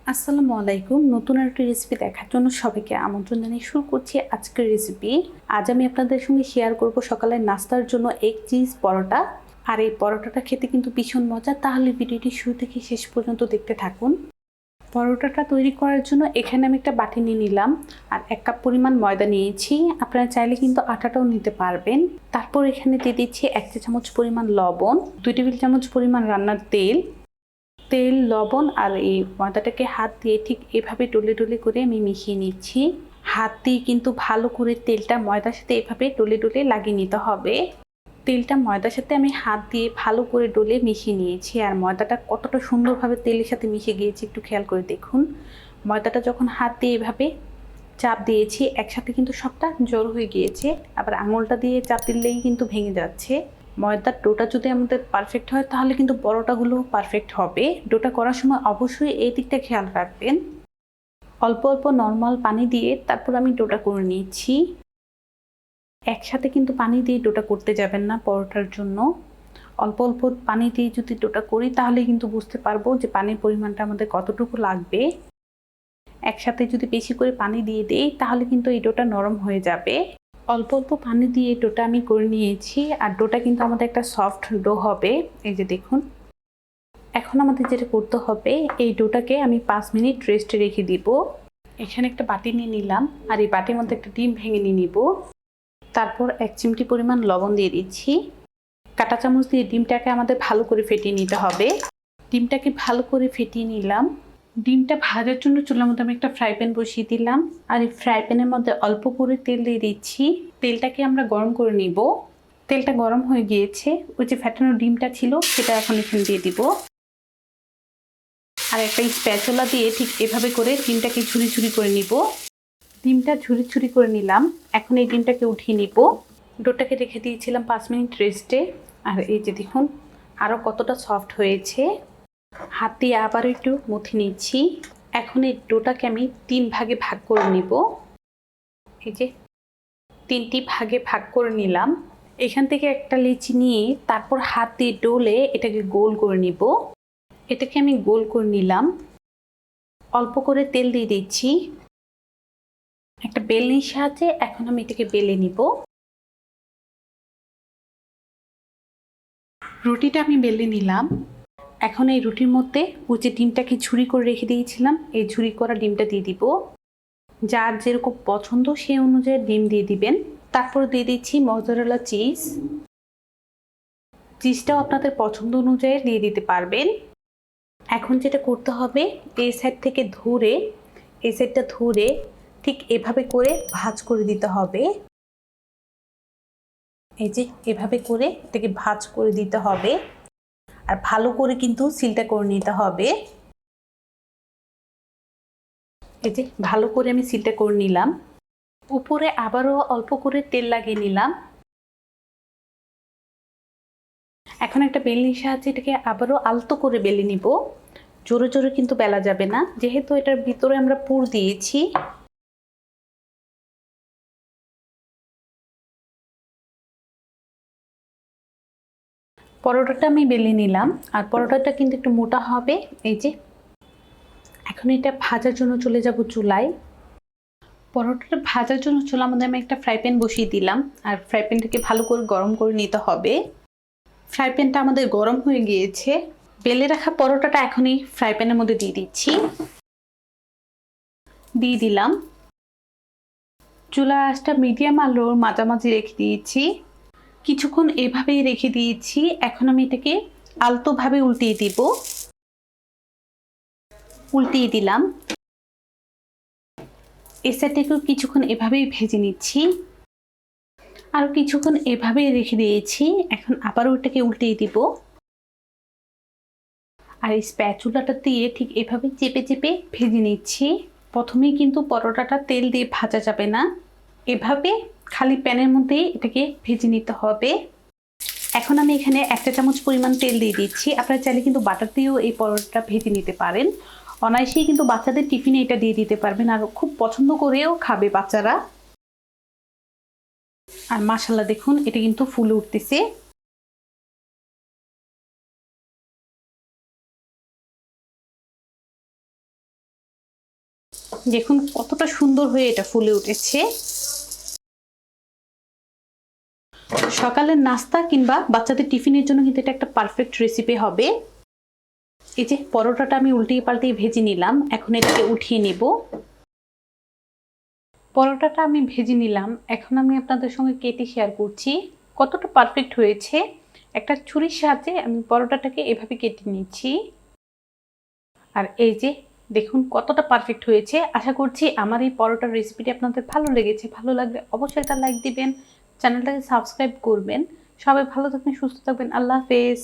আসসালামু আলাইকুম। নতুন আরেকটি রেসিপি দেখার জন্য সবাইকে আমন্ত্রণ জানিয়ে শুরু করছি আজকের রেসিপি। আজ আমি আপনাদের সঙ্গে শেয়ার করব সকালের নাস্তার জন্য এগ চিজ পরোটা। আর এই পরোটাটা খেতে কিন্তু ভীষণ মজা। তাহলে ভিডিওটি শুরু থেকে শেষ পর্যন্ত দেখতে থাকুন। পরোটাটা তৈরি করার জন্য এখানে আমি একটা বাটি নিয়ে নিলাম আর 1 কাপ পরিমাণ ময়দা নিয়েছি। আপনারা চাইলে কিন্তু আটাটাও নিতে পারবেন। তারপর এখানে দিয়ে দিচ্ছি 1 চা চামচ পরিমাণ লবণ, 2 টেবিল চামচ পরিমাণ রান্নার তেল, লবণ আর এই ময়দাটাকে হাত দিয়ে ঠিক এভাবে ডলে ডলে করে আমি মিশিয়ে নিচ্ছি। হাত দিয়ে কিন্তু ভালো করে তেলটা ময়দার সাথে এভাবে ডলে ডলে লাগিয়ে নিতে হবে। তেলটা ময়দার সাথে আমি হাত দিয়ে ভালো করে ডলে মিশিয়ে নিয়েছি। আর ময়দাটা কতটা সুন্দরভাবে তেলের সাথে মিশে গিয়েছে একটু খেয়াল করে দেখুন। ময়দাটা যখন হাত দিয়ে এভাবে চাপ দিয়েছি একসাথে কিন্তু সবটা জড়ো হয়ে গিয়েছে। আবার আঙুলটা দিয়ে চাপ দিলেই কিন্তু ভেঙে যাচ্ছে। ময়দার ডোটা যদি আমাদের পারফেক্ট হয় তাহলে কিন্তু পরোটাগুলো পারফেক্ট হবে। ডোটা করার সময় অবশ্যই এই দিকটা খেয়াল রাখবেন। অল্প অল্প নর্মাল পানি দিয়ে তারপর আমি ডোটা করে নিয়েছি। একসাথে কিন্তু পানি দিয়ে ডোটা করতে যাবেন না পরোটার জন্য। অল্প অল্প পানি দিয়ে যদি ডোটা করি তাহলে কিন্তু বুঝতে পারবো যে পানির পরিমাণটা আমাদের কতটুকু লাগবে। একসাথে যদি বেশি করে পানি দিয়ে দেই তাহলে কিন্তু এই ডোটা নরম হয়ে যাবে। অল্প অল্প পানি দিয়ে ডোটা আমি করে নিয়েছি। আর ডোটা কিন্তু আমাদের একটা সফট ডো হবে। এই যে দেখুন। এখন আমাদের যেটা করতে হবে এই ডোটাকে আমি 5 মিনিট রেস্টে রেখে দিব। এখানে একটা বাটি নিয়ে নিলাম আর এই বাটির মধ্যে একটা ডিম ভেঙে নিয়ে নিব। তারপর 1 চিমটি পরিমাণ লবণ দিয়ে দিচ্ছি। কাঁটা চামচ দিয়ে ডিমটাকে আমাদের ভালো করে ফেটিয়ে নিতে হবে। ডিমটাকে ভালো করে ফেটিয়ে নিলাম। ডিমটা ভাজার জন্য চুলার মধ্যে আমি একটা ফ্রাই প্যান বসিয়ে দিলাম। আর এই ফ্রাই প্যানের মধ্যে অল্প করে তেল দিয়ে দিচ্ছি। তেলটাকে আমরা গরম করে নিব। তেলটা গরম হয়ে গিয়েছে। ওই যে ফ্যাটানো ডিমটা ছিল সেটা এখন এখানে দিয়ে দিব। আর একটা স্প্যাচুলা দিয়ে ঠিক এভাবে করে ডিমটাকে ঝুরি ঝুরি করে নিব। ডিমটা ঝুরি ঝুরি করে নিলাম। এখন এই ডিমটাকে উঠিয়ে নিব। ডোটাকে রেখে দিয়েছিলাম 5 মিনিট রেস্টে। আর এই যে দেখুন আরও কতটা সফট হয়েছে। হাত দিয়ে আবারও একটু মুথে নিচ্ছি। এখন এই ডোটাকে আমি 3 ভাগে ভাগ করে নিব। এই যে 3টি ভাগে ভাগ করে নিলাম। এখান থেকে একটা লেচি নিয়ে তারপর হাত দিয়ে ডলে এটাকে গোল করে নিব। এটাকে আমি গোল করে নিলাম। অল্প করে তেল দিয়ে দিচ্ছি। একটা বেলনির সাহায্যে এখন আমি এটাকে বেলে নিব। রুটিটা আমি বেলে নিলাম। এখন এই রুটির মধ্যে ওই যে ডিমটাকে ঝুরি করে রেখে দিয়েছিলাম এই ঝুরি করা ডিমটা দিয়ে দিব। যার যেরকম পছন্দ সেই অনুযায়ী ডিম দিয়ে দিবেন। তারপর দিয়ে দিচ্ছি মজারেলা চিজটাও আপনাদের পছন্দ অনুযায়ী দিয়ে দিতে পারবেন। এখন যেটা করতে হবে এই সাইড থেকে ধরে এই সাইডটা ধরে ঠিক এভাবে করে ভাঁজ করে দিতে হবে। এই যে এভাবে করে এটাকে ভাঁজ করে দিতে হবে। আর ভালো করে কিন্তু সিলটা করে নিতে হবে। এই যে ভালো করে আমি সিলটা করে নিলাম। উপরে আবারও অল্প করে তেল লাগিয়ে নিলাম। এখন একটা বেলনির সাহায্যে এটাকে আবারও আলতো করে বেলে নিব। জোরে জোরে কিন্তু বেলা যাবে না, যেহেতু এটার ভিতরে আমরা পুর দিয়েছি। পরোটাটা আমি বেলে নিলাম। আর পরোটাটা কিন্তু একটু মোটা হবে। এই যে এখন এটা ভাজার জন্য চলে যাব চুলায়। পরোটাটা ভাজার জন্য চুলার মধ্যে আমি একটা ফ্রাই প্যান বসিয়ে দিলাম। আর ফ্রাই প্যানটাকে ভালো করে গরম করে নিতে হবে। ফ্রাই প্যানটা আমাদের গরম হয়ে গিয়েছে। বেলে রাখা পরোটাটা এখনই ফ্রাই প্যানের মধ্যে দিয়ে দিচ্ছি। দিয়ে দিলাম। চুলার আঁচটা মিডিয়াম আর লোর মাঝামাঝি রেখে দিয়েছি। কিছুক্ষণ এভাবেই রেখে দিয়েছি। এখন আমি এটাকে আলতোভাবে উল্টিয়ে দিব। উল্টিয়ে দিলাম। এই সাইডটাকেও কিছুক্ষণ এভাবেই ভেজে নিচ্ছি। আর কিছুক্ষণ এভাবেই রেখে দিয়েছি। এখন আবারও ওটাকে উল্টিয়ে দিব। আর এই স্প্যাচুলাটা দিয়ে ঠিক এভাবে চেপে চেপে ভেজে নিচ্ছি। প্রথমেই কিন্তু পরোটাটা তেল দিয়ে ভাজা যাবে না, এভাবে খালি প্যানের মধ্যে এটাকে ভেজে নিতে হবে। এখন আমি এখানে 1 চা চামচ পরিমাণ তেল দিয়ে দিচ্ছি। আপনারা চাইলে কিন্তু বাটার দিয়েও এই পরোটাটা ভেজে নিতে পারেন। অনায়াসেই কিন্তু বাচ্চাদের টিফিনে এটা দিয়ে দিতে পারবেন। আর খুব পছন্দ করেও খাবে বাচ্চারা। আর মাশাআল্লাহ দেখুন এটা কিন্তু ফুলে উঠতেছে। দেখুন কতটা সুন্দর হয়ে এটা ফুলে উঠেছে। সকালের নাস্তা কিংবা বাচ্চাদের টিফিনের জন্য কিন্তু এটা একটা পারফেক্ট রেসিপি হবে। এই যে পরোটাটা আমি উল্টিয়ে পাল্টিয়ে ভেজে নিলাম, এখন এটাকে উঠিয়ে নেব। পরোটাটা আমি ভেজে নিলাম, এখন আমি আপনাদের সঙ্গে কেটে শেয়ার করছি কতটা পারফেক্ট হয়েছে। একটা ছুরির সাহায্যে আমি পরোটাটাকে এভাবে কেটে নিচ্ছি। আর এই যে দেখুন কতটা পারফেক্ট হয়েছে। আশা করছি আমার এই পরোটার রেসিপিটি আপনাদের ভালো লেগেছে। ভালো লাগলে অবশ্যই একটা লাইক দিবেন, চ্যানেলটাকে সাবস্ক্রাইব করবেন। সবাই ভালো থাকবেন, সুস্থ থাকবেন। আল্লাহ হাফেজ।